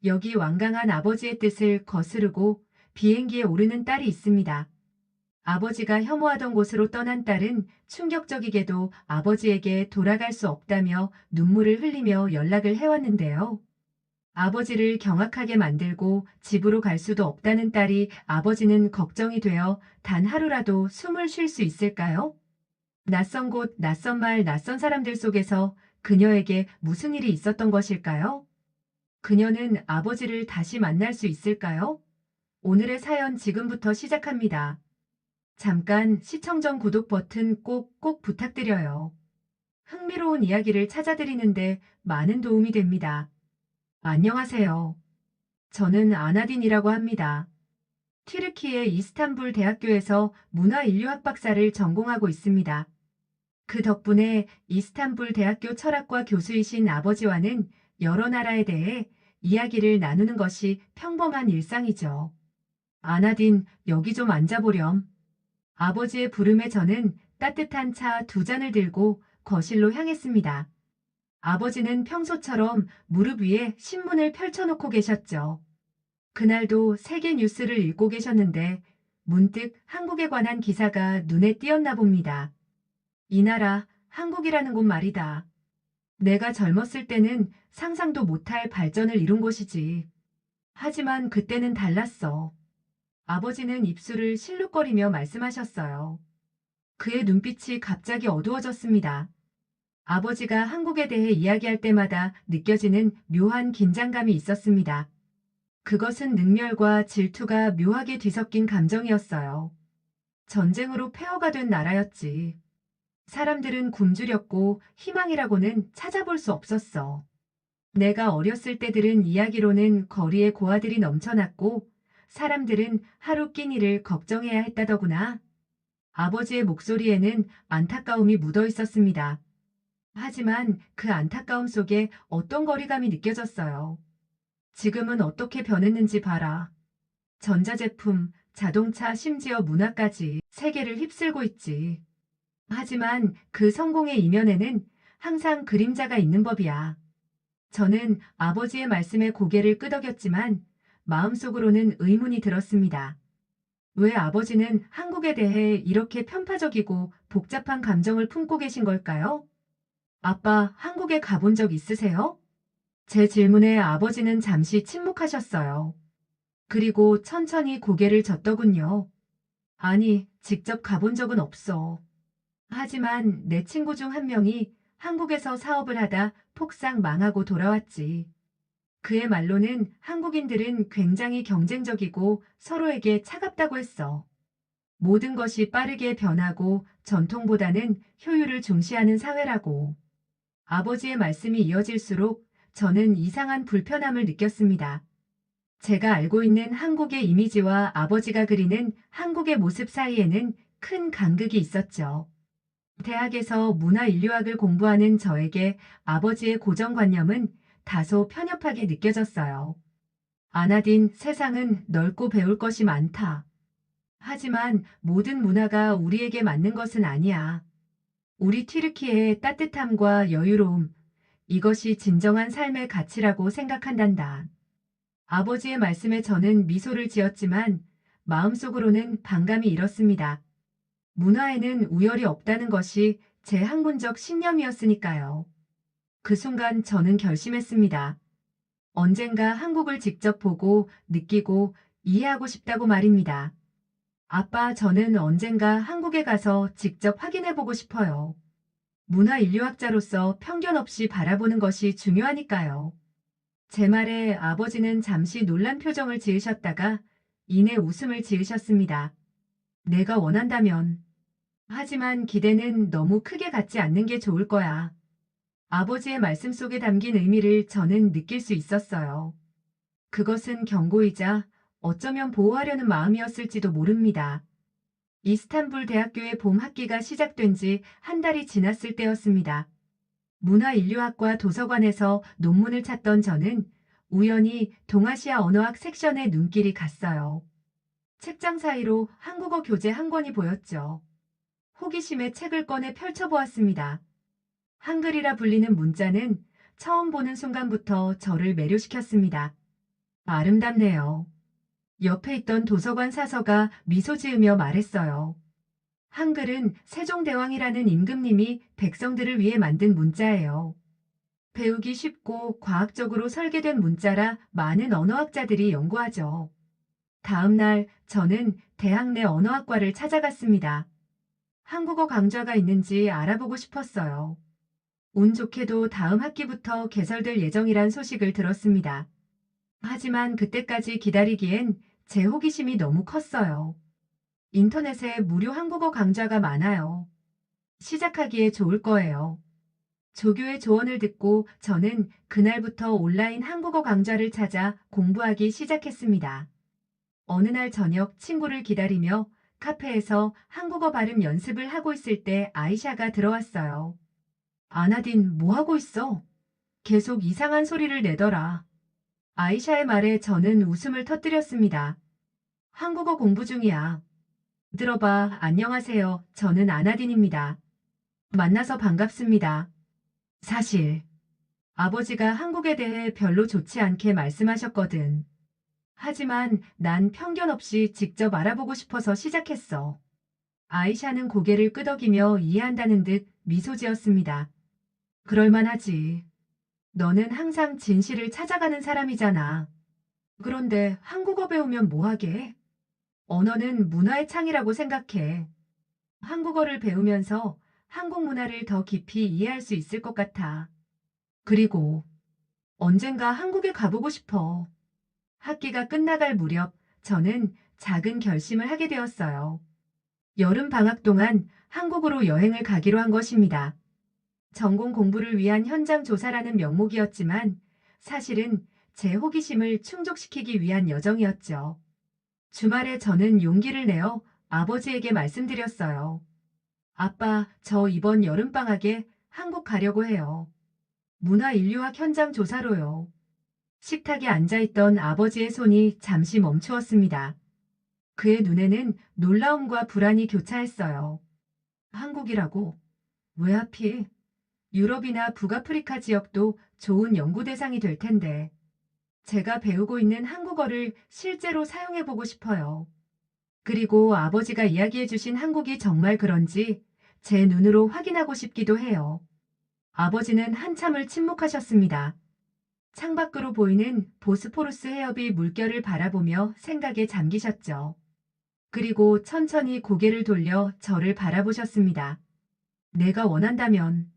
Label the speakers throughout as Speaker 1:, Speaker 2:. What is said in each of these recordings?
Speaker 1: 여기 완강한 아버지의 뜻을 거스르고 비행기에 오르는 딸이 있습니다. 아버지가 혐오하던 곳으로 떠난 딸은 충격적이게도 아버지에게 돌아갈 수 없다며 눈물을 흘리며 연락을 해왔는데요. 아버지를 경악하게 만들고 집으로 갈 수도 없다는 딸이 아버지는 걱정이 되어 단 하루라도 숨을 쉴 수 있을까요? 낯선 곳, 낯선 말, 낯선 사람들 속에서 그녀에게 무슨 일이 있었던 것일까요? 그녀는 아버지를 다시 만날 수 있을까요? 오늘의 사연 지금부터 시작합니다. 잠깐 시청 전 구독 버튼 꼭 부탁드려요. 흥미로운 이야기를 찾아드리는데 많은 도움이 됩니다. 안녕하세요. 저는 아나딘이라고 합니다. 튀르키예 이스탄불 대학교에서 문화인류학 박사를 전공하고 있습니다. 그 덕분에 이스탄불 대학교 철학과 교수이신 아버지와는 여러 나라에 대해 이야기를 나누는 것이 평범한 일상이죠. 아나딘, 여기 좀 앉아보렴. 아버지의 부름에 저는 따뜻한 차 두 잔을 들고 거실로 향했습니다. 아버지는 평소처럼 무릎 위에 신문을 펼쳐놓고 계셨죠. 그날도 세계 뉴스를 읽고 계셨는데 문득 한국에 관한 기사가 눈에 띄었나 봅니다. 이 나라, 한국이라는 곳 말이다. 내가 젊었을 때는 상상도 못할 발전을 이룬 곳이지. 하지만 그때는 달랐어. 아버지는 입술을 실룩거리며 말씀하셨어요. 그의 눈빛이 갑자기 어두워졌습니다. 아버지가 한국에 대해 이야기할 때마다 느껴지는 묘한 긴장감이 있었습니다. 그것은 능멸과 질투가 묘하게 뒤섞인 감정이었어요. 전쟁으로 폐허가 된 나라였지. 사람들은 굶주렸고 희망이라고는 찾아볼 수 없었어. 내가 어렸을 때 들은 이야기로는 거리에 고아들이 넘쳐났고 사람들은 하루 끼니를 걱정해야 했다더구나. 아버지의 목소리에는 안타까움이 묻어 있었습니다. 하지만 그 안타까움 속에 어떤 거리감이 느껴졌어요. 지금은 어떻게 변했는지 봐라. 전자제품, 자동차, 심지어 문화까지 세계를 휩쓸고 있지. 하지만 그 성공의 이면에는 항상 그림자가 있는 법이야. 저는 아버지의 말씀에 고개를 끄덕였지만 마음속으로는 의문이 들었습니다. 왜 아버지는 한국에 대해 이렇게 편파적이고 복잡한 감정을 품고 계신 걸까요? 아빠, 한국에 가본 적 있으세요? 제 질문에 아버지는 잠시 침묵하셨어요. 그리고 천천히 고개를 젓더군요. 아니, 직접 가본 적은 없어. 하지만 내 친구 중 한 명이 한국에서 사업을 하다 폭삭 망하고 돌아왔지. 그의 말로는 한국인들은 굉장히 경쟁적이고 서로에게 차갑다고 했어. 모든 것이 빠르게 변하고 전통보다는 효율을 중시하는 사회라고. 아버지의 말씀이 이어질수록 저는 이상한 불편함을 느꼈습니다. 제가 알고 있는 한국의 이미지와 아버지가 그리는 한국의 모습 사이에는 큰 간극이 있었죠. 대학에서 문화인류학을 공부하는 저에게 아버지의 고정관념은 다소 편협하게 느껴졌어요. 아나딘, 세상은 넓고 배울 것이 많다. 하지만 모든 문화가 우리에게 맞는 것은 아니야. 우리 튀르키예의 따뜻함과 여유로움, 이것이 진정한 삶의 가치라고 생각한단다. 아버지의 말씀에 저는 미소를 지었지만 마음속으로는 반감이 일었습니다. 문화에는 우열이 없다는 것이 제 학문적 신념이었으니까요. 그 순간 저는 결심했습니다. 언젠가 한국을 직접 보고 느끼고 이해하고 싶다고 말입니다. 아빠, 저는 언젠가 한국에 가서 직접 확인해보고 싶어요. 문화인류학자로서 편견 없이 바라보는 것이 중요하니까요. 제 말에 아버지는 잠시 놀란 표정을 지으셨다가 이내 웃음을 지으셨습니다. 내가 원한다면. 하지만 기대는 너무 크게 갖지 않는 게 좋을 거야. 아버지의 말씀 속에 담긴 의미를 저는 느낄 수 있었어요. 그것은 경고이자 어쩌면 보호하려는 마음이었을지도 모릅니다. 이스탄불 대학교의 봄 학기가 시작된 지 한 달이 지났을 때였습니다. 문화인류학과 도서관에서 논문을 찾던 저는 우연히 동아시아 언어학 섹션에 눈길이 갔어요. 책장 사이로 한국어 교재 한 권이 보였죠. 호기심에 책을 꺼내 펼쳐보았습니다. 한글이라 불리는 문자는 처음 보는 순간부터 저를 매료시켰습니다. 아름답네요. 옆에 있던 도서관 사서가 미소 지으며 말했어요. 한글은 세종대왕이라는 임금님이 백성들을 위해 만든 문자예요. 배우기 쉽고 과학적으로 설계된 문자라 많은 언어학자들이 연구하죠. 다음 날 저는 대학 내 언어학과를 찾아갔습니다. 한국어 강좌가 있는지 알아보고 싶었어요. 운 좋게도 다음 학기부터 개설될 예정이란 소식을 들었습니다. 하지만 그때까지 기다리기엔 제 호기심이 너무 컸어요. 인터넷에 무료 한국어 강좌가 많아요. 시작하기에 좋을 거예요. 조교의 조언을 듣고 저는 그날부터 온라인 한국어 강좌를 찾아 공부하기 시작했습니다. 어느 날 저녁 친구를 기다리며 카페에서 한국어 발음 연습을 하고 있을 때 아이샤가 들어왔어요. 아나딘, 뭐 하고 있어? 계속 이상한 소리를 내더라. 아이샤의 말에 저는 웃음을 터뜨렸습니다. 한국어 공부 중이야. 들어봐, 안녕하세요. 저는 아나딘입니다. 만나서 반갑습니다. 사실, 아버지가 한국에 대해 별로 좋지 않게 말씀하셨거든. 하지만 난 편견 없이 직접 알아보고 싶어서 시작했어. 아이샤는 고개를 끄덕이며 이해한다는 듯 미소 지었습니다. 그럴만하지. 너는 항상 진실을 찾아가는 사람이잖아. 그런데 한국어 배우면 뭐 하게? 언어는 문화의 창이라고 생각해. 한국어를 배우면서 한국 문화를 더 깊이 이해할 수 있을 것 같아. 그리고 언젠가 한국에 가보고 싶어. 학기가 끝나갈 무렵 저는 작은 결심을 하게 되었어요. 여름 방학 동안 한국으로 여행을 가기로 한 것입니다. 전공 공부를 위한 현장 조사라는 명목이었지만 사실은 제 호기심을 충족시키기 위한 여정이었죠. 주말에 저는 용기를 내어 아버지에게 말씀드렸어요. 아빠, 저 이번 여름방학에 한국 가려고 해요. 문화인류학 현장 조사로요. 식탁에 앉아있던 아버지의 손이 잠시 멈추었습니다. 그의 눈에는 놀라움과 불안이 교차했어요. 한국이라고? 왜 하필? 유럽이나 북아프리카 지역도 좋은 연구 대상이 될 텐데. 제가 배우고 있는 한국어를 실제로 사용해보고 싶어요. 그리고 아버지가 이야기해주신 한국이 정말 그런지 제 눈으로 확인하고 싶기도 해요. 아버지는 한참을 침묵하셨습니다. 창밖으로 보이는 보스포루스 해협이 물결을 바라보며 생각에 잠기셨죠. 그리고 천천히 고개를 돌려 저를 바라보셨습니다. 내가 원한다면.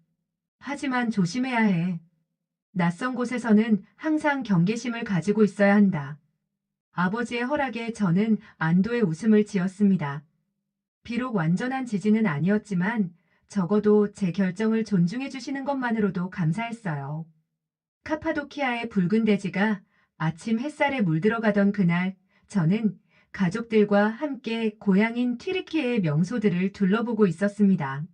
Speaker 1: 하지만 조심해야 해. 낯선 곳에서는 항상 경계심을 가지고 있어야 한다. 아버지의 허락에 저는 안도의 웃음을 지었습니다. 비록 완전한 지지는 아니었지만 적어도 제 결정을 존중해 주시는 것만으로도 감사했어요. 카파도키아의 붉은 대지가 아침 햇살에 물들어가던 그날 저는 가족들과 함께 고향인 튀르키예의 명소들을 둘러보고 있었습니다.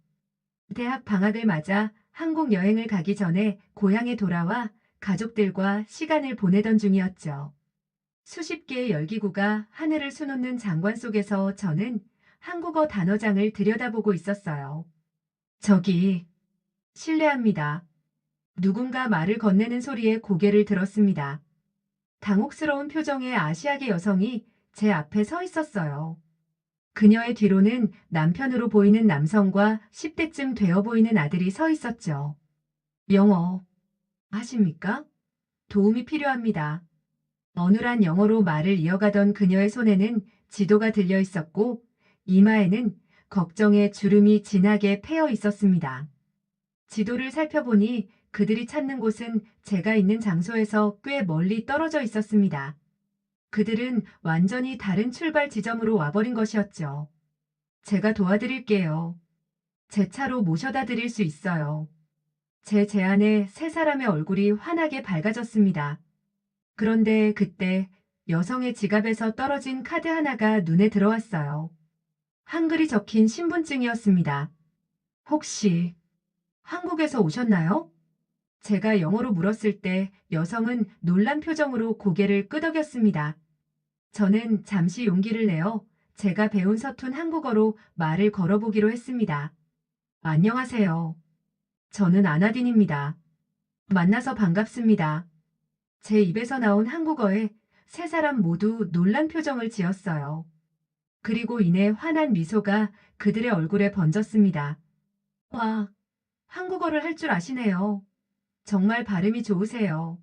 Speaker 1: 대학 방학을 맞아 한국 여행을 가기 전에 고향에 돌아와 가족들과 시간을 보내던 중이었죠. 수십 개의 열기구가 하늘을 수놓는 장관 속에서 저는 한국어 단어장을 들여다보고 있었어요. 저기, 실례합니다. 누군가 말을 건네는 소리에 고개를 들었습니다. 당혹스러운 표정의 아시아계 여성이 제 앞에 서 있었어요. 그녀의 뒤로는 남편으로 보이는 남성과 10대쯤 되어 보이는 아들이 서 있었죠. 영어 하십니까? 도움이 필요합니다. 어눌한 영어로 말을 이어가던 그녀의 손에는 지도가 들려 있었고 이마에는 걱정의 주름이 진하게 패여 있었습니다. 지도를 살펴보니 그들이 찾는 곳은 제가 있는 장소에서 꽤 멀리 떨어져 있었습니다. 그들은 완전히 다른 출발 지점으로 와버린 것이었죠. 제가 도와드릴게요. 제 차로 모셔다 드릴 수 있어요. 제 제안에 세 사람의 얼굴이 환하게 밝아졌습니다. 그런데 그때 여성의 지갑에서 떨어진 카드 하나가 눈에 들어왔어요. 한글이 적힌 신분증이었습니다. 혹시 한국에서 오셨나요? 제가 영어로 물었을 때 여성은 놀란 표정으로 고개를 끄덕였습니다. 저는 잠시 용기를 내어 제가 배운 서툰 한국어로 말을 걸어보기로 했습니다. 안녕하세요. 저는 아나딘입니다. 만나서 반갑습니다. 제 입에서 나온 한국어에 세 사람 모두 놀란 표정을 지었어요. 그리고 이내 환한 미소가 그들의 얼굴에 번졌습니다. 와, 한국어를 할 줄 아시네요. 정말 발음이 좋으세요.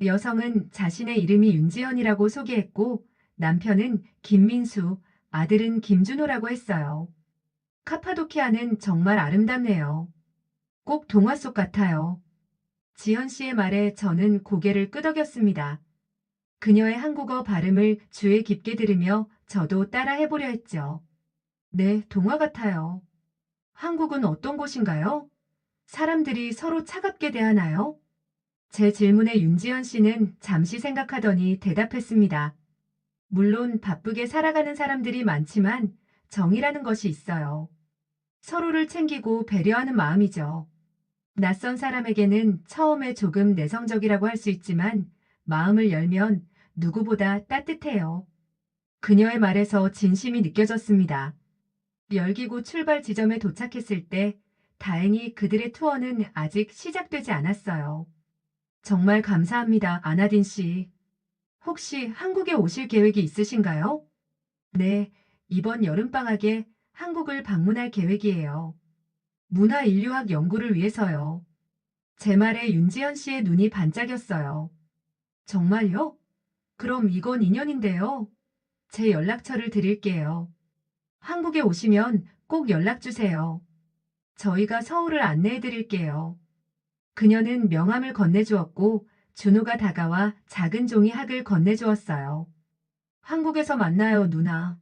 Speaker 1: 여성은 자신의 이름이 윤지연이라고 소개했고 남편은 김민수, 아들은 김준호라고 했어요. 카파도키아는 정말 아름답네요. 꼭 동화 속 같아요. 지연 씨의 말에 저는 고개를 끄덕였습니다. 그녀의 한국어 발음을 주의 깊게 들으며 저도 따라 해보려 했죠. 네, 동화 같아요. 한국은 어떤 곳인가요? 사람들이 서로 차갑게 대하나요? 제 질문에 윤지연 씨는 잠시 생각하더니 대답했습니다. 물론 바쁘게 살아가는 사람들이 많지만 정이라는 것이 있어요. 서로를 챙기고 배려하는 마음이죠. 낯선 사람에게는 처음에 조금 내성적이라고 할 수 있지만 마음을 열면 누구보다 따뜻해요. 그녀의 말에서 진심이 느껴졌습니다. 열기구 출발 지점에 도착했을 때 다행히 그들의 투어는 아직 시작되지 않았어요. 정말 감사합니다, 아나딘 씨. 혹시 한국에 오실 계획이 있으신가요? 네, 이번 여름방학에 한국을 방문할 계획이에요. 문화인류학 연구를 위해서요. 제 말에 윤지연 씨의 눈이 반짝였어요. 정말요? 그럼 이건 인연인데요. 제 연락처를 드릴게요. 한국에 오시면 꼭 연락 주세요. 저희가 서울을 안내해 드릴게요. 그녀는 명함을 건네주었고 준호가 다가와 작은 종이 학을 건네주었어요. 한국에서 만나요, 누나.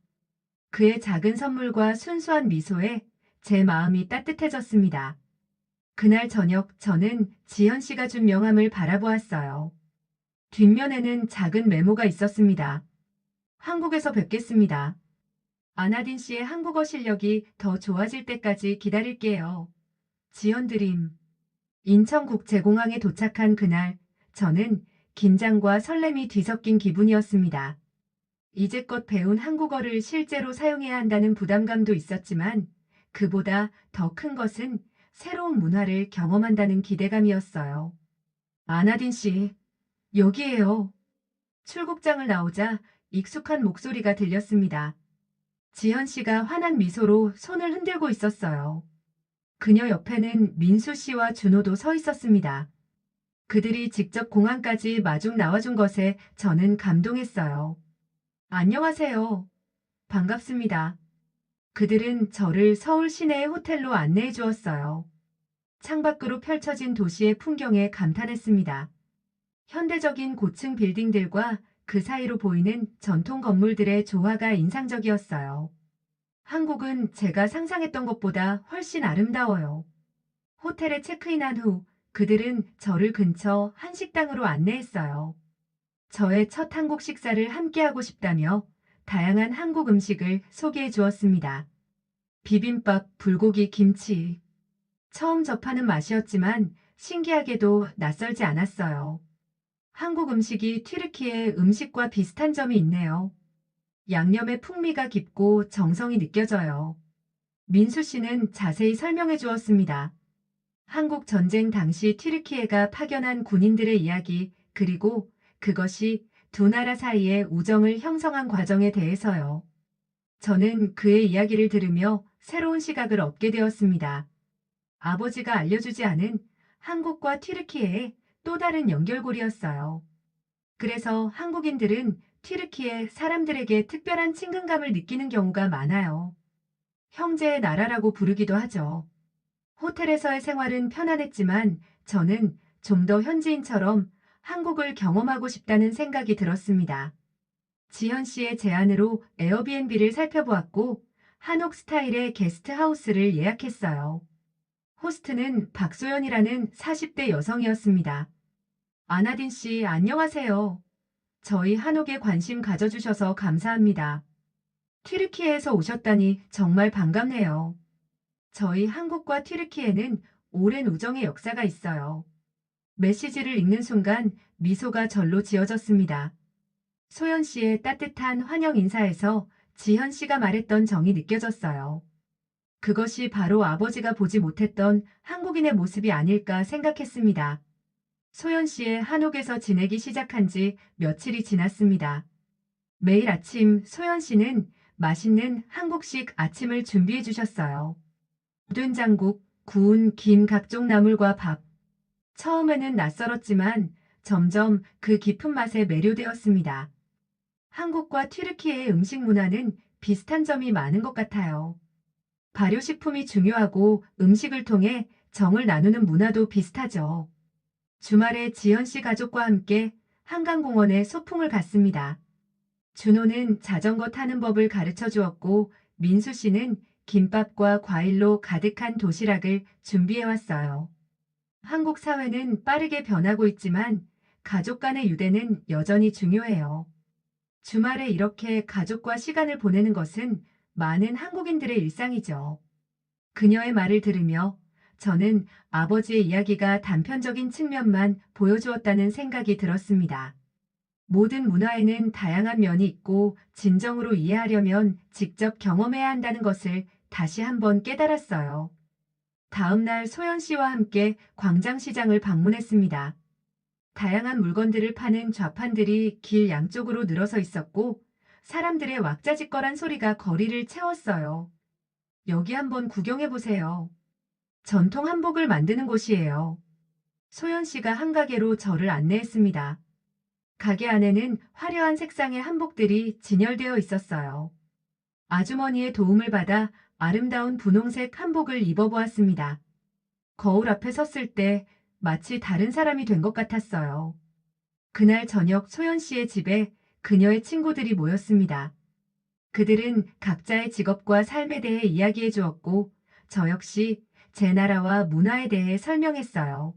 Speaker 1: 그의 작은 선물과 순수한 미소에 제 마음이 따뜻해졌습니다. 그날 저녁 저는 지현 씨가 준 명함을 바라보았어요. 뒷면에는 작은 메모가 있었습니다. 한국에서 뵙겠습니다. 아나딘 씨의 한국어 실력이 더 좋아질 때까지 기다릴게요. 지연 드림. 인천국제공항에 도착한 그날, 저는 긴장과 설렘이 뒤섞인 기분이었습니다. 이제껏 배운 한국어를 실제로 사용해야 한다는 부담감도 있었지만, 그보다 더 큰 것은 새로운 문화를 경험한다는 기대감이었어요. 아나딘 씨, 여기에요. 출국장을 나오자 익숙한 목소리가 들렸습니다. 지현 씨가 환한 미소로 손을 흔들고 있었어요. 그녀 옆에는 민수 씨와 준호도 서 있었습니다. 그들이 직접 공항까지 마중 나와준 것에 저는 감동했어요. 안녕하세요. 반갑습니다. 그들은 저를 서울 시내의 호텔로 안내해 주었어요. 창밖으로 펼쳐진 도시의 풍경에 감탄했습니다. 현대적인 고층 빌딩들과 그 사이로 보이는 전통 건물들의 조화가 인상적이었어요. 한국은 제가 상상했던 것보다 훨씬 아름다워요. 호텔에 체크인한 후 그들은 저를 근처 한식당으로 안내했어요. 저의 첫 한국 식사를 함께하고 싶다며 다양한 한국 음식을 소개해 주었습니다. 비빔밥, 불고기, 김치. 처음 접하는 맛이었지만 신기하게도 낯설지 않았어요. 한국 음식이 튀르키예 음식과 비슷한 점이 있네요. 양념의 풍미가 깊고 정성이 느껴져요. 민수 씨는 자세히 설명해 주었습니다. 한국 전쟁 당시 튀르키예가 파견한 군인들의 이야기, 그리고 그것이 두 나라 사이의 우정을 형성한 과정에 대해서요. 저는 그의 이야기를 들으며 새로운 시각을 얻게 되었습니다. 아버지가 알려주지 않은 한국과 튀르키예의 또 다른 연결고리였어요. 그래서 한국인들은 튀르키예 사람들에게 특별한 친근감을 느끼는 경우가 많아요. 형제의 나라라고 부르기도 하죠. 호텔에서의 생활은 편안했지만 저는 좀 더 현지인처럼 한국을 경험하고 싶다는 생각이 들었습니다. 지현 씨의 제안으로 에어비앤비를 살펴보았고 한옥 스타일의 게스트하우스를 예약했어요. 호스트는 박소연이라는 40대 여성이었습니다. 아나딘 씨, 안녕하세요. 저희 한옥에 관심 가져주셔서 감사합니다. 튀르키예에서 오셨다니 정말 반갑네요. 저희 한국과 튀르키예는 오랜 우정의 역사가 있어요. 메시지를 읽는 순간 미소가 절로 지어졌습니다. 소연 씨의 따뜻한 환영 인사에서 지현 씨가 말했던 정이 느껴졌어요. 그것이 바로 아버지가 보지 못했던 한국인의 모습이 아닐까 생각했습니다. 소연 씨의 한옥에서 지내기 시작한 지 며칠이 지났습니다. 매일 아침 소연 씨는 맛있는 한국식 아침을 준비해 주셨어요. 된장국, 구운 김 각종 나물과 밥. 처음에는 낯설었지만 점점 그 깊은 맛에 매료되었습니다. 한국과 튀르키예의 음식 문화는 비슷한 점이 많은 것 같아요. 발효식품이 중요하고 음식을 통해 정을 나누는 문화도 비슷하죠. 주말에 지연 씨 가족과 함께 한강공원에 소풍을 갔습니다. 준호는 자전거 타는 법을 가르쳐 주었고 민수 씨는 김밥과 과일로 가득한 도시락을 준비해 왔어요. 한국 사회는 빠르게 변하고 있지만 가족 간의 유대는 여전히 중요해요. 주말에 이렇게 가족과 시간을 보내는 것은 많은 한국인들의 일상이죠. 그녀의 말을 들으며 저는 아버지의 이야기가 단편적인 측면만 보여주었다는 생각이 들었습니다. 모든 문화에는 다양한 면이 있고 진정으로 이해하려면 직접 경험해야 한다는 것을 다시 한번 깨달았어요. 다음 날 소연 씨와 함께 광장시장을 방문했습니다. 다양한 물건들을 파는 좌판들이 길 양쪽으로 늘어서 있었고 사람들의 왁자지껄한 소리가 거리를 채웠어요. 여기 한번 구경해 보세요. 전통 한복을 만드는 곳이에요. 소연 씨가 한 가게로 저를 안내했습니다. 가게 안에는 화려한 색상의 한복들이 진열되어 있었어요. 아주머니의 도움을 받아 아름다운 분홍색 한복을 입어보았습니다. 거울 앞에 섰을 때 마치 다른 사람이 된 것 같았어요. 그날 저녁 소연 씨의 집에 그녀의 친구들이 모였습니다. 그들은 각자의 직업과 삶에 대해 이야기해 주었고 저 역시 제 나라와 문화에 대해 설명했어요.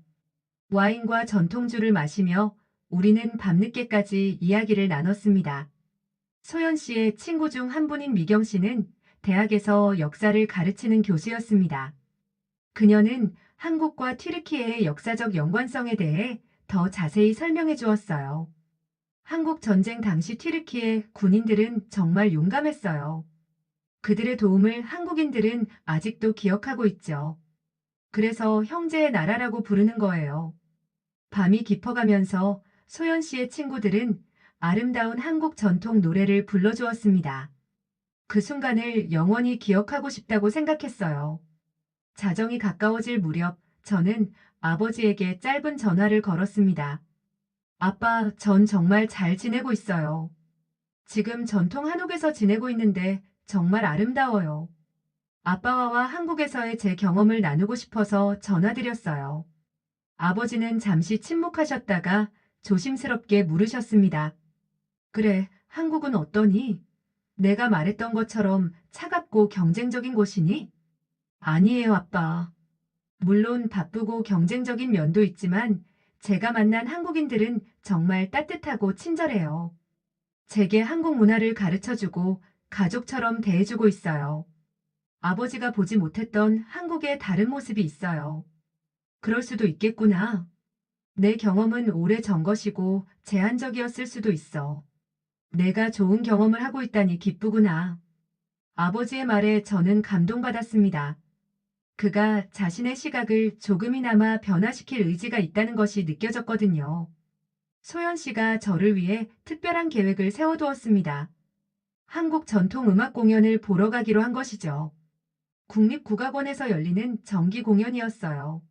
Speaker 1: 와인과 전통주를 마시며 우리는 밤늦게까지 이야기를 나눴습니다. 소연 씨의 친구 중 한 분인 미경 씨는 대학에서 역사를 가르치는 교수였습니다. 그녀는 한국과 튀르키예의 역사적 연관성에 대해 더 자세히 설명해 주었어요. 한국 전쟁 당시 튀르키예 군인들은 정말 용감했어요. 그들의 도움을 한국인들은 아직도 기억하고 있죠. 그래서 형제의 나라라고 부르는 거예요. 밤이 깊어가면서 소연 씨의 친구들은 아름다운 한국 전통 노래를 불러주었습니다. 그 순간을 영원히 기억하고 싶다고 생각했어요. 자정이 가까워질 무렵 저는 아버지에게 짧은 전화를 걸었습니다. 아빠, 전 정말 잘 지내고 있어요. 지금 전통 한옥에서 지내고 있는데 정말 아름다워요. 아빠와 한국에서의 제 경험을 나누고 싶어서 전화드렸어요. 아버지는 잠시 침묵하셨다가 조심스럽게 물으셨습니다. 그래, 한국은 어떠니? 내가 말했던 것처럼 차갑고 경쟁적인 곳이니? 아니에요, 아빠. 물론 바쁘고 경쟁적인 면도 있지만 제가 만난 한국인들은 정말 따뜻하고 친절해요. 제게 한국 문화를 가르쳐주고 가족처럼 대해주고 있어요. 아버지가 보지 못했던 한국의 다른 모습이 있어요. 그럴 수도 있겠구나. 내 경험은 오래전 것이고 제한적이었을 수도 있어. 내가 좋은 경험을 하고 있다니 기쁘구나. 아버지의 말에 저는 감동받았습니다. 그가 자신의 시각을 조금이나마 변화시킬 의지가 있다는 것이 느껴졌거든요. 소연 씨가 저를 위해 특별한 계획을 세워두었습니다. 한국 전통 음악 공연을 보러 가기로 한 것이죠. 국립국악원에서 열리는 정기 공연이었어요.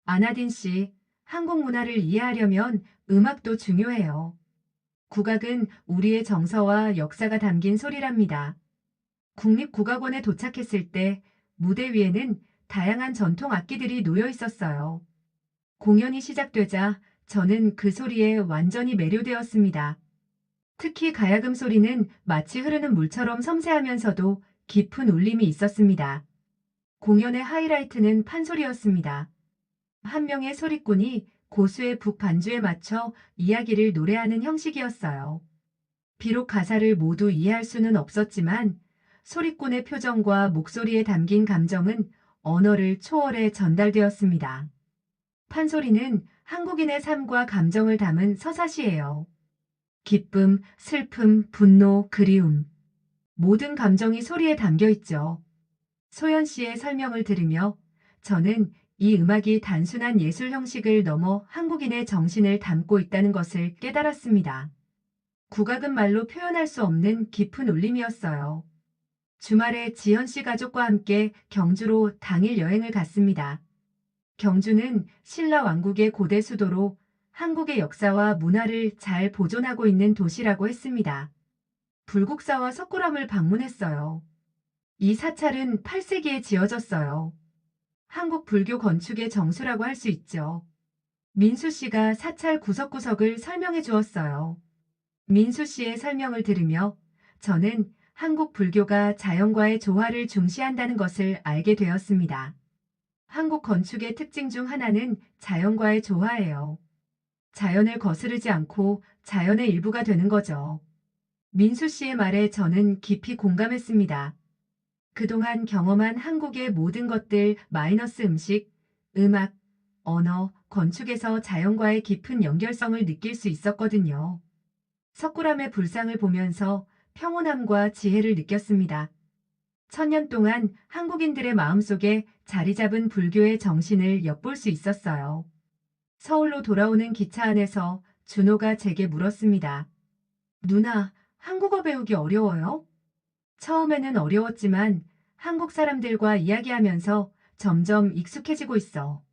Speaker 1: 아나딘 씨, 한국 문화를 이해하려면 음악도 중요해요. 국악은 우리의 정서와 역사가 담긴 소리랍니다. 국립국악원에 도착했을 때 무대 위에는 다양한 전통 악기들이 놓여 있었어요. 공연이 시작되자 저는 그 소리에 완전히 매료되었습니다. 특히 가야금 소리는 마치 흐르는 물처럼 섬세하면서도 깊은 울림이 있었습니다. 공연의 하이라이트는 판소리였습니다. 한 명의 소리꾼이 고수의 북 반주에 맞춰 이야기를 노래하는 형식이었어요. 비록 가사를 모두 이해할 수는 없었지만 소리꾼의 표정과 목소리에 담긴 감정은 언어를 초월해 전달되었습니다. 판소리는 한국인의 삶과 감정을 담은 서사시예요. 기쁨, 슬픔, 분노, 그리움. 모든 감정이 소리에 담겨 있죠. 소연 씨의 설명을 들으며 저는 이 음악이 단순한 예술 형식을 넘어 한국인의 정신을 담고 있다는 것을 깨달았습니다. 국악은 말로 표현할 수 없는 깊은 울림이었어요. 주말에 지현 씨 가족과 함께 경주로 당일 여행을 갔습니다. 경주는 신라 왕국의 고대 수도로 한국의 역사와 문화를 잘 보존하고 있는 도시라고 했습니다. 불국사와 석굴암을 방문했어요. 이 사찰은 8세기에 지어졌어요. 한국 불교 건축의 정수라고 할 수 있죠. 민수 씨가 사찰 구석구석을 설명해 주었어요. 민수 씨의 설명을 들으며 저는 한국 불교가 자연과의 조화를 중시한다는 것을 알게 되었습니다. 한국 건축의 특징 중 하나는 자연과의 조화예요. 자연을 거스르지 않고 자연의 일부가 되는 거죠. 민수 씨의 말에 저는 깊이 공감했습니다. 그동안 경험한 한국의 모든 것들 마이너스 음식, 음악, 언어, 건축에서 자연과의 깊은 연결성을 느낄 수 있었거든요. 석굴암의 불상을 보면서 평온함과 지혜를 느꼈습니다. 천년 동안 한국인들의 마음속에 자리 잡은 불교의 정신을 엿볼 수 있었어요. 서울로 돌아오는 기차 안에서 준호가 제게 물었습니다. 누나, 한국어 배우기 어려워요? 처음에는 어려웠지만 한국 사람들과 이야기하면서 점점 익숙해지고 있어.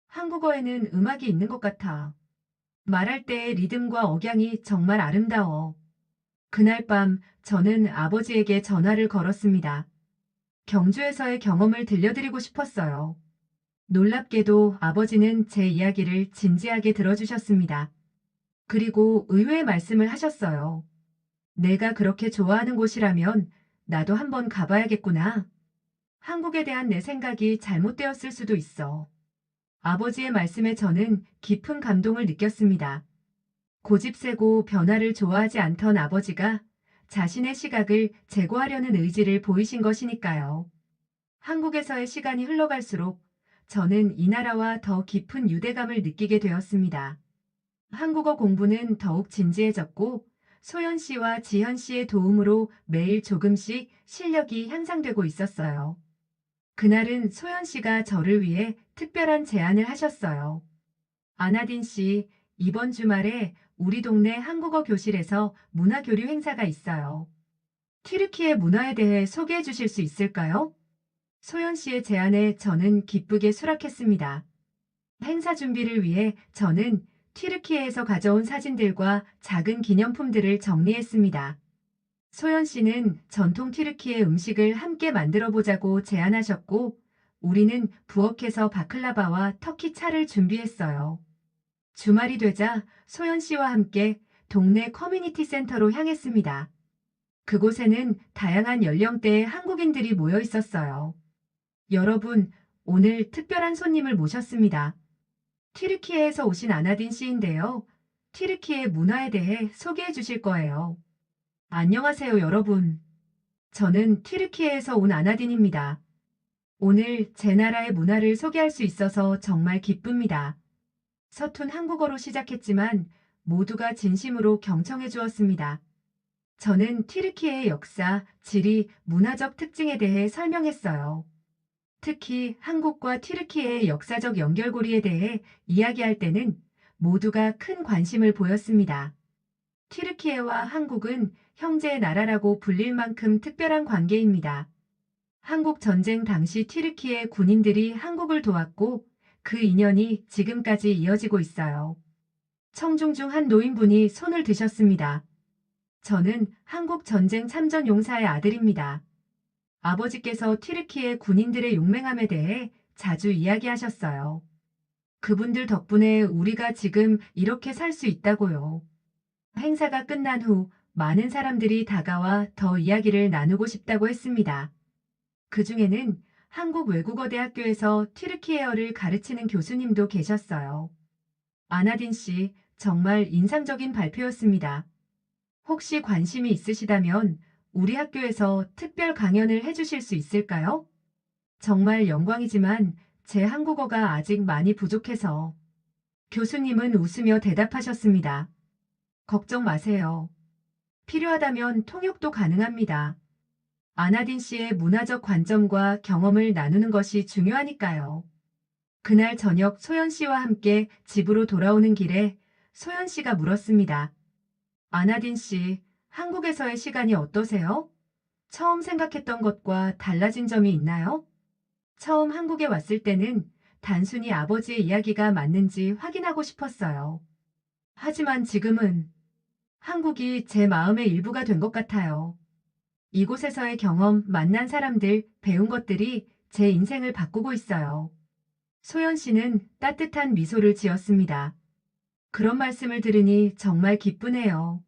Speaker 1: 한국어에는 음악이 있는 것 같아. 말할 때의 리듬과 억양이 정말 아름다워. 그날 밤 저는 아버지에게 전화를 걸었습니다. 경주에서의 경험을 들려드리고 싶었어요. 놀랍게도 아버지는 제 이야기를 진지하게 들어주셨습니다. 그리고 의외의 말씀을 하셨어요. 내가 그렇게 좋아하는 곳이라면 나도 한번 가봐야겠구나. 한국에 대한 내 생각이 잘못되었을 수도 있어. 아버지의 말씀에 저는 깊은 감동을 느꼈습니다. 고집세고 변화를 좋아하지 않던 아버지가 자신의 시각을 제고하려는 의지를 보이신 것이니까요. 한국에서의 시간이 흘러갈수록 저는 이 나라와 더 깊은 유대감을 느끼게 되었습니다. 한국어 공부는 더욱 진지해졌고 소연 씨와 지현 씨의 도움으로 매일 조금씩 실력이 향상되고 있었어요. 그날은 소연 씨가 저를 위해 특별한 제안을 하셨어요. 아나딘 씨, 이번 주말에 우리 동네 한국어 교실에서 문화교류 행사가 있어요. 튀르키예 문화에 대해 소개해 주실 수 있을까요? 소연 씨의 제안에 저는 기쁘게 수락했습니다. 행사 준비를 위해 저는 튀르키예에서 가져온 사진들과 작은 기념품들을 정리했습니다. 소연 씨는 전통 튀르키예 음식을 함께 만들어 보자고 제안하셨고, 우리는 부엌에서 바클라바와 터키 차를 준비했어요. 주말이 되자 소연 씨와 함께 동네 커뮤니티 센터로 향했습니다. 그곳에는 다양한 연령대의 한국인들이 모여 있었어요. 여러분, 오늘 특별한 손님을 모셨습니다. 튀르키예에서 오신 아나딘 씨인데요. 튀르키예 문화에 대해 소개해 주실 거예요. 안녕하세요, 여러분. 저는 튀르키예에서 온 아나딘입니다. 오늘 제 나라의 문화를 소개할 수 있어서 정말 기쁩니다. 서툰 한국어로 시작했지만 모두가 진심으로 경청해 주었습니다. 저는 튀르키예의 역사, 지리, 문화적 특징에 대해 설명했어요. 특히 한국과 튀르키예의 역사적 연결고리에 대해 이야기할 때는 모두가 큰 관심을 보였습니다. 튀르키예와 한국은 형제의 나라라고 불릴 만큼 특별한 관계입니다. 한국 전쟁 당시 튀르키예 군인들이 한국을 도왔고 그 인연이 지금까지 이어지고 있어요. 청중 중 한 노인분이 손을 드셨습니다. 저는 한국 전쟁 참전 용사의 아들입니다. 아버지께서 튀르키예 군인들의 용맹함에 대해 자주 이야기하셨어요. 그분들 덕분에 우리가 지금 이렇게 살 수 있다고요. 행사가 끝난 후 많은 사람들이 다가와 더 이야기를 나누고 싶다고 했습니다. 그 중에는 한국외국어대학교에서 튀르키예어를 가르치는 교수님도 계셨어요. 아나딘 씨, 정말 인상적인 발표였습니다. 혹시 관심이 있으시다면 우리 학교에서 특별 강연을 해주실 수 있을까요? 정말 영광이지만 제 한국어가 아직 많이 부족해서. 교수님은 웃으며 대답하셨습니다. 걱정 마세요. 필요하다면 통역도 가능합니다. 아나딘 씨의 문화적 관점과 경험을 나누는 것이 중요하니까요. 그날 저녁 소연 씨와 함께 집으로 돌아오는 길에 소연 씨가 물었습니다. 아나딘 씨, 한국에서의 시간이 어떠세요? 처음 생각했던 것과 달라진 점이 있나요? 처음 한국에 왔을 때는 단순히 아버지의 이야기가 맞는지 확인하고 싶었어요. 하지만 지금은 한국이 제 마음의 일부가 된 것 같아요. 이곳에서의 경험, 만난 사람들, 배운 것들이 제 인생을 바꾸고 있어요. 소연 씨는 따뜻한 미소를 지었습니다. 그런 말씀을 들으니 정말 기쁘네요.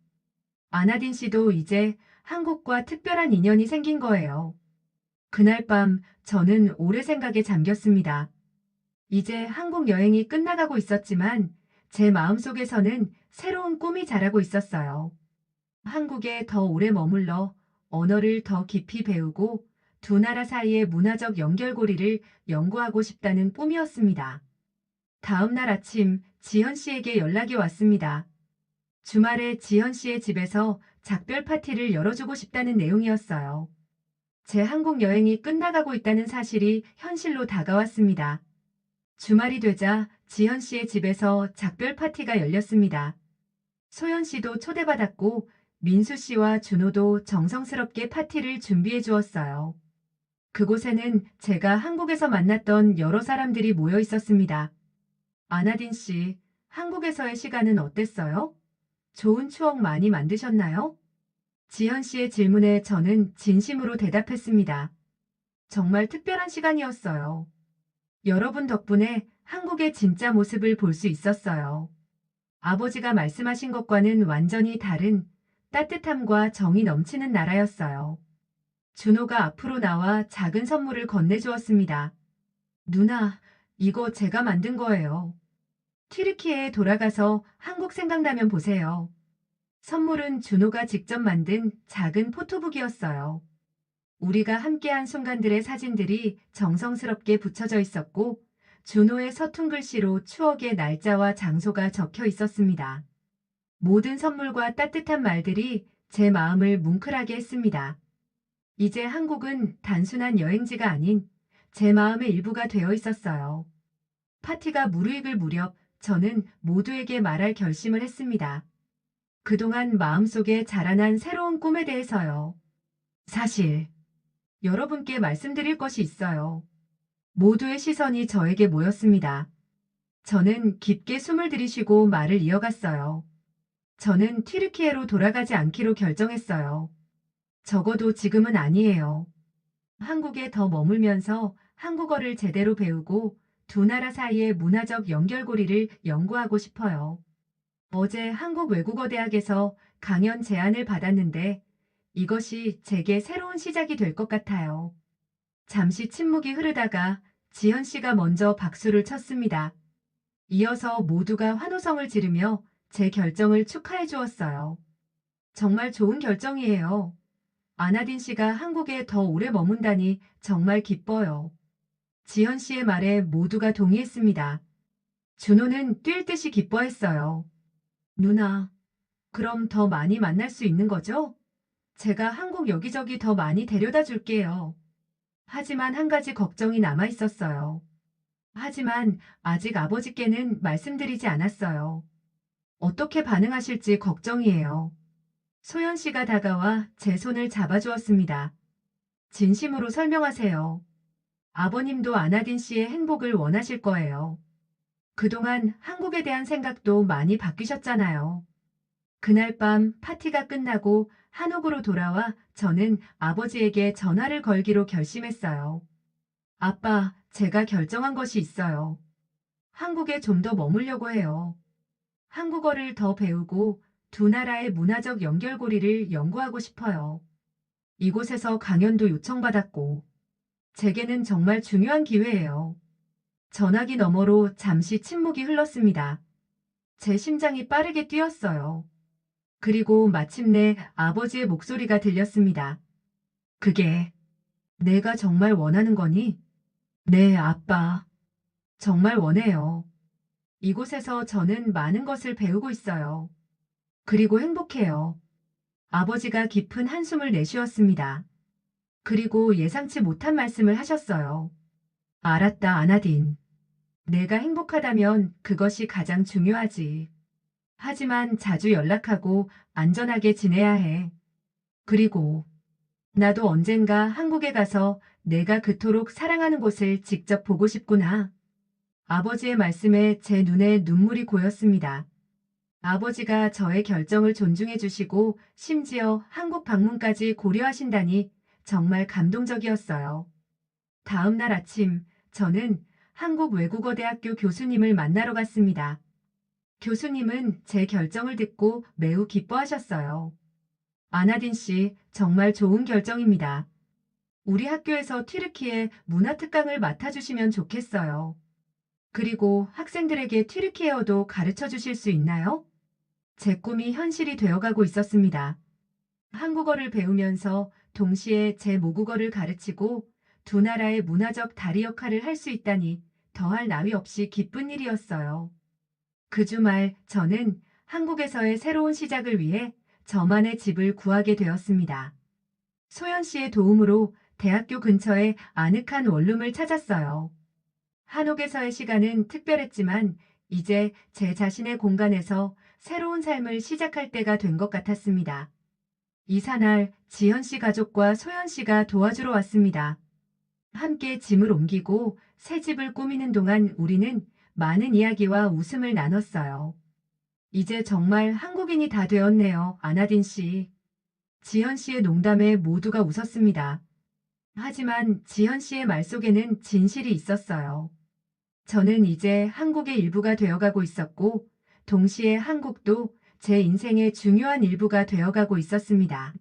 Speaker 1: 아나딘 씨도 이제 한국과 특별한 인연이 생긴 거예요. 그날 밤 저는 오래 생각에 잠겼습니다. 이제 한국 여행이 끝나가고 있었지만 제 마음속에서는 새로운 꿈이 자라고 있었어요. 한국에 더 오래 머물러 언어를 더 깊이 배우고 두 나라 사이의 문화적 연결고리를 연구하고 싶다는 꿈이었습니다. 다음 날 아침 지현 씨에게 연락이 왔습니다. 주말에 지현 씨의 집에서 작별 파티를 열어주고 싶다는 내용이었어요. 제 한국 여행이 끝나가고 있다는 사실이 현실로 다가왔습니다. 주말이 되자 지현 씨의 집에서 작별 파티가 열렸습니다. 소연 씨도 초대받았고 민수 씨와 준호도 정성스럽게 파티를 준비해 주었어요. 그곳에는 제가 한국에서 만났던 여러 사람들이 모여 있었습니다. 아나딘 씨, 한국에서의 시간은 어땠어요? 좋은 추억 많이 만드셨나요? 지현 씨의 질문에 저는 진심으로 대답했습니다. 정말 특별한 시간이었어요. 여러분 덕분에 한국의 진짜 모습을 볼 수 있었어요. 아버지가 말씀하신 것과는 완전히 다른 따뜻함과 정이 넘치는 나라였어요. 준호가 앞으로 나와 작은 선물을 건네주었습니다. 누나, 이거 제가 만든 거예요. 튀르키예에 돌아가서 한국 생각나면 보세요. 선물은 준호가 직접 만든 작은 포토북이었어요. 우리가 함께한 순간들의 사진들이 정성스럽게 붙여져 있었고 준호의 서툰 글씨로 추억의 날짜와 장소가 적혀 있었습니다. 모든 선물과 따뜻한 말들이 제 마음을 뭉클하게 했습니다. 이제 한국은 단순한 여행지가 아닌 제 마음의 일부가 되어 있었어요. 파티가 무르익을 무렵 저는 모두에게 말할 결심을 했습니다. 그동안 마음속에 자라난 새로운 꿈에 대해서요. 사실 여러분께 말씀드릴 것이 있어요. 모두의 시선이 저에게 모였습니다. 저는 깊게 숨을 들이쉬고 말을 이어갔어요. 저는 튀르키예로 돌아가지 않기로 결정했어요. 적어도 지금은 아니에요. 한국에 더 머물면서 한국어를 제대로 배우고 두 나라 사이의 문화적 연결고리를 연구하고 싶어요. 어제 한국외국어대학에서 강연 제안을 받았는데 이것이 제게 새로운 시작이 될 것 같아요. 잠시 침묵이 흐르다가 지현 씨가 먼저 박수를 쳤습니다. 이어서 모두가 환호성을 지르며 제 결정을 축하해 주었어요. 정말 좋은 결정이에요. 아나딘 씨가 한국에 더 오래 머문다니 정말 기뻐요. 지현 씨의 말에 모두가 동의했습니다. 준호는 뛸 듯이 기뻐했어요. 누나, 그럼 더 많이 만날 수 있는 거죠? 제가 한국 여기저기 더 많이 데려다 줄게요. 하지만 한 가지 걱정이 남아 있었어요. 하지만 아직 아버지께는 말씀드리지 않았어요. 어떻게 반응하실지 걱정이에요. 소연 씨가 다가와 제 손을 잡아주었습니다. 진심으로 설명하세요. 아버님도 아나딘 씨의 행복을 원하실 거예요. 그동안 한국에 대한 생각도 많이 바뀌셨잖아요. 그날 밤 파티가 끝나고 한옥으로 돌아와 저는 아버지에게 전화를 걸기로 결심했어요. 아빠, 제가 결정한 것이 있어요. 한국에 좀 더 머물려고 해요. 한국어를 더 배우고 두 나라의 문화적 연결고리를 연구하고 싶어요. 이곳에서 강연도 요청받았고, 제게는 정말 중요한 기회예요. 전화기 너머로 잠시 침묵이 흘렀습니다. 제 심장이 빠르게 뛰었어요. 그리고 마침내 아버지의 목소리가 들렸습니다. 그게 내가 정말 원하는 거니? 네, 아빠. 정말 원해요. 이곳에서 저는 많은 것을 배우고 있어요. 그리고 행복해요. 아버지가 깊은 한숨을 내쉬었습니다. 그리고 예상치 못한 말씀을 하셨어요. 알았다, 아나딘. 내가 행복하다면 그것이 가장 중요하지. 하지만 자주 연락하고 안전하게 지내야 해. 그리고 나도 언젠가 한국에 가서 내가 그토록 사랑하는 곳을 직접 보고 싶구나. 아버지의 말씀에 제 눈에 눈물이 고였습니다. 아버지가 저의 결정을 존중해 주시고 심지어 한국 방문까지 고려하신다니 정말 감동적이었어요. 다음 날 아침, 저는 한국외국어대학교 교수님을 만나러 갔습니다. 교수님은 제 결정을 듣고 매우 기뻐하셨어요. 아나딘 씨, 정말 좋은 결정입니다. 우리 학교에서 튀르키예 문화특강을 맡아주시면 좋겠어요. 그리고 학생들에게 튀르키예어도 가르쳐 주실 수 있나요? 제 꿈이 현실이 되어가고 있었습니다. 한국어를 배우면서 동시에 제 모국어를 가르치고 두 나라의 문화적 다리 역할을 할 수 있다니 더할 나위 없이 기쁜 일이었어요. 그 주말 저는 한국에서의 새로운 시작을 위해 저만의 집을 구하게 되었습니다. 소연 씨의 도움으로 대학교 근처에 아늑한 원룸을 찾았어요. 한옥에서의 시간은 특별했지만 이제 제 자신의 공간에서 새로운 삶을 시작할 때가 된 것 같았습니다. 이사날 지현 씨 가족과 소연 씨가 도와주러 왔습니다. 함께 짐을 옮기고 새 집을 꾸미는 동안 우리는 많은 이야기와 웃음을 나눴어요. 이제 정말 한국인이 다 되었네요, 아나딘 씨. 지현 씨의 농담에 모두가 웃었습니다. 하지만 지현 씨의 말 속에는 진실이 있었어요. 저는 이제 한국의 일부가 되어가고 있었고, 동시에 한국도 제 인생의 중요한 일부가 되어가고 있었습니다.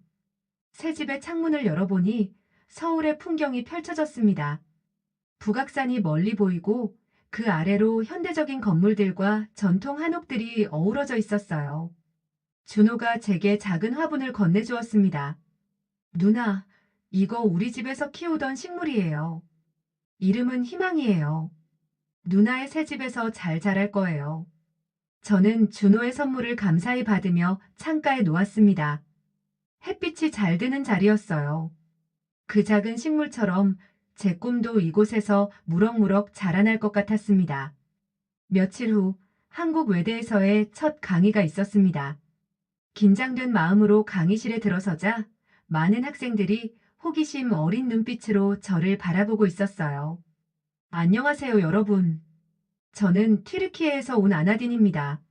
Speaker 1: 새 집의 창문을 열어보니 서울의 풍경이 펼쳐졌습니다. 북악산이 멀리 보이고 그 아래로 현대적인 건물들과 전통 한옥들이 어우러져 있었어요. 준호가 제게 작은 화분을 건네주었습니다. 누나, 이거 우리 집에서 키우던 식물이에요. 이름은 희망이에요. 누나의 새 집에서 잘 자랄 거예요. 저는 준호의 선물을 감사히 받으며 창가에 놓았습니다. 햇빛이 잘 드는 자리였어요. 그 작은 식물처럼 제 꿈도 이곳에서 무럭무럭 자라날 것 같았습니다. 며칠 후 한국 외대에서의 첫 강의가 있었습니다. 긴장된 마음으로 강의실에 들어서자 많은 학생들이 호기심 어린 눈빛으로 저를 바라보고 있었어요. 안녕하세요, 여러분. 저는 튀르키예에서 온 아나딘입니다.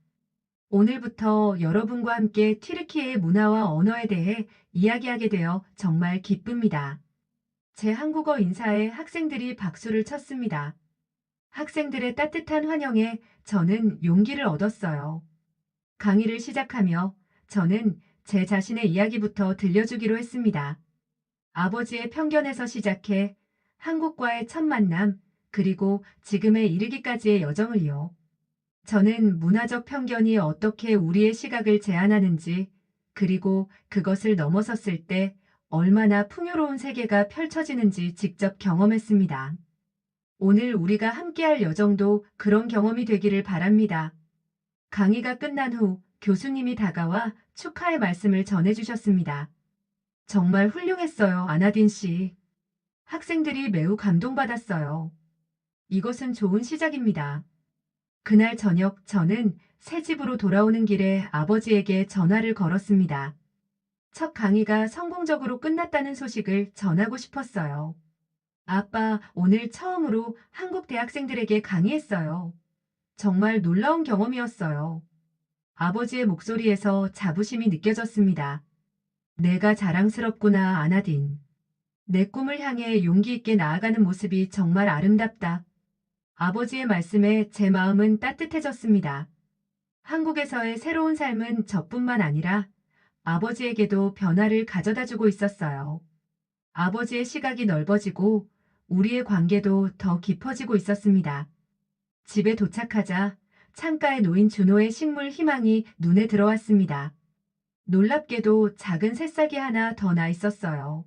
Speaker 1: 오늘부터 여러분과 함께 튀르키예의 문화와 언어에 대해 이야기하게 되어 정말 기쁩니다. 제 한국어 인사에 학생들이 박수를 쳤습니다. 학생들의 따뜻한 환영에 저는 용기를 얻었어요. 강의를 시작하며 저는 제 자신의 이야기부터 들려주기로 했습니다. 아버지의 편견에서 시작해 한국과의 첫 만남, 그리고 지금에 이르기까지의 여정을요. 저는 문화적 편견이 어떻게 우리의 시각을 제한하는지, 그리고 그것을 넘어섰을 때 얼마나 풍요로운 세계가 펼쳐지는지 직접 경험했습니다. 오늘 우리가 함께할 여정도 그런 경험이 되기를 바랍니다. 강의가 끝난 후 교수님이 다가와 축하의 말씀을 전해주셨습니다. 정말 훌륭했어요, 아나딘 씨. 학생들이 매우 감동받았어요. 이것은 좋은 시작입니다. 그날 저녁 저는 새 집으로 돌아오는 길에 아버지에게 전화를 걸었습니다. 첫 강의가 성공적으로 끝났다는 소식을 전하고 싶었어요. 아빠, 오늘 처음으로 한국 대학생들에게 강의했어요. 정말 놀라운 경험이었어요. 아버지의 목소리에서 자부심이 느껴졌습니다. 내가 자랑스럽구나, 아나딘. 내 꿈을 향해 용기 있게 나아가는 모습이 정말 아름답다. 아버지의 말씀에 제 마음은 따뜻해졌습니다. 한국에서의 새로운 삶은 저뿐만 아니라 아버지에게도 변화를 가져다 주고 있었어요. 아버지의 시각이 넓어지고 우리의 관계도 더 깊어지고 있었습니다. 집에 도착하자 창가에 놓인 준호의 식물 희망이 눈에 들어왔습니다. 놀랍게도 작은 새싹이 하나 더 나 있었어요.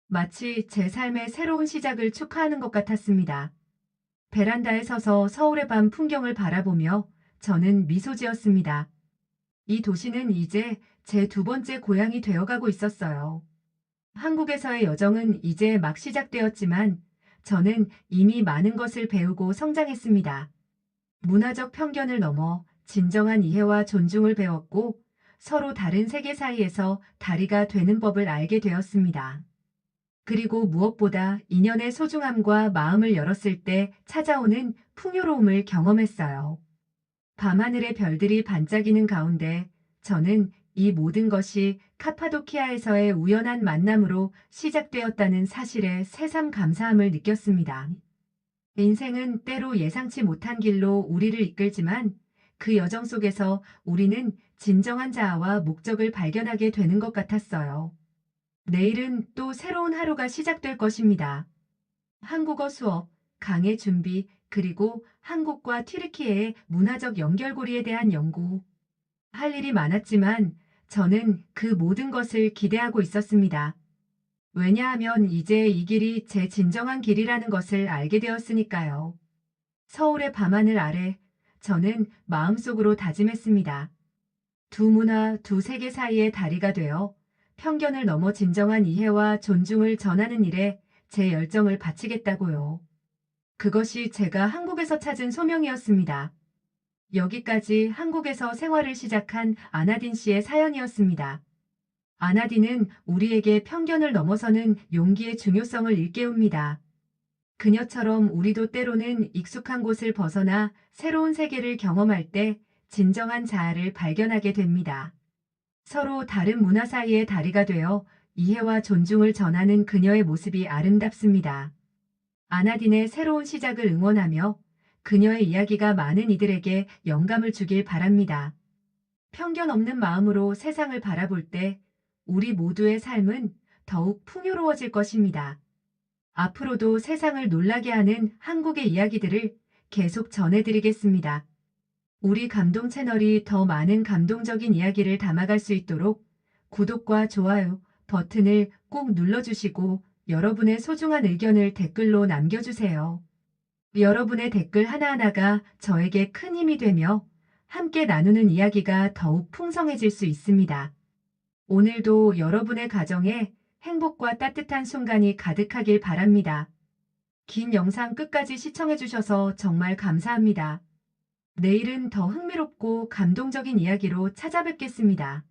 Speaker 1: 마치 제 삶의 새로운 시작을 축하하는 것 같았습니다. 베란다에 서서 서울의 밤 풍경을 바라보며 저는 미소 지었습니다. 이 도시는 이제 제 두 번째 고향이 되어가고 있었어요. 한국에서의 여정은 이제 막 시작되었지만 저는 이미 많은 것을 배우고 성장했습니다. 문화적 편견을 넘어 진정한 이해와 존중을 배웠고 서로 다른 세계 사이에서 다리가 되는 법을 알게 되었습니다. 그리고 무엇보다 인연의 소중함과 마음을 열었을 때 찾아오는 풍요로움을 경험했어요. 밤하늘의 별들이 반짝이는 가운데 저는 이 모든 것이 카파도키아에서의 우연한 만남으로 시작되었다는 사실에 새삼 감사함을 느꼈습니다. 인생은 때로 예상치 못한 길로 우리를 이끌지만 그 여정 속에서 우리는 진정한 자아와 목적을 발견하게 되는 것 같았어요. 내일은 또 새로운 하루가 시작될 것입니다. 한국어 수업, 강의 준비, 그리고 한국과 튀르키예의 문화적 연결고리에 대한 연구. 할 일이 많았지만 저는 그 모든 것을 기대하고 있었습니다. 왜냐하면 이제 이 길이 제 진정한 길이라는 것을 알게 되었으니까요. 서울의 밤하늘 아래 저는 마음속으로 다짐했습니다. 두 문화, 두 세계 사이의 다리가 되어 편견을 넘어 진정한 이해와 존중을 전하는 일에 제 열정을 바치겠다고요. 그것이 제가 한국에서 찾은 소명이었습니다. 여기까지 한국에서 생활을 시작한 아나딘 씨의 사연이었습니다. 아나딘은 우리에게 편견을 넘어서는 용기의 중요성을 일깨웁니다. 그녀처럼 우리도 때로는 익숙한 곳을 벗어나 새로운 세계를 경험할 때 진정한 자아를 발견하게 됩니다. 서로 다른 문화 사이의 다리가 되어 이해와 존중을 전하는 그녀의 모습이 아름답습니다. 아나딘의 새로운 시작을 응원하며 그녀의 이야기가 많은 이들에게 영감을 주길 바랍니다. 편견 없는 마음으로 세상을 바라볼 때 우리 모두의 삶은 더욱 풍요로워질 것입니다. 앞으로도 세상을 놀라게 하는 한국의 이야기들을 계속 전해드리겠습니다. 우리 감동 채널이 더 많은 감동적인 이야기를 담아갈 수 있도록 구독과 좋아요 버튼을 꼭 눌러주시고 여러분의 소중한 의견을 댓글로 남겨주세요. 여러분의 댓글 하나하나가 저에게 큰 힘이 되며 함께 나누는 이야기가 더욱 풍성해질 수 있습니다. 오늘도 여러분의 가정에 행복과 따뜻한 순간이 가득하길 바랍니다. 긴 영상 끝까지 시청해주셔서 정말 감사합니다. 내일은 더 흥미롭고 감동적인 이야기로 찾아뵙겠습니다.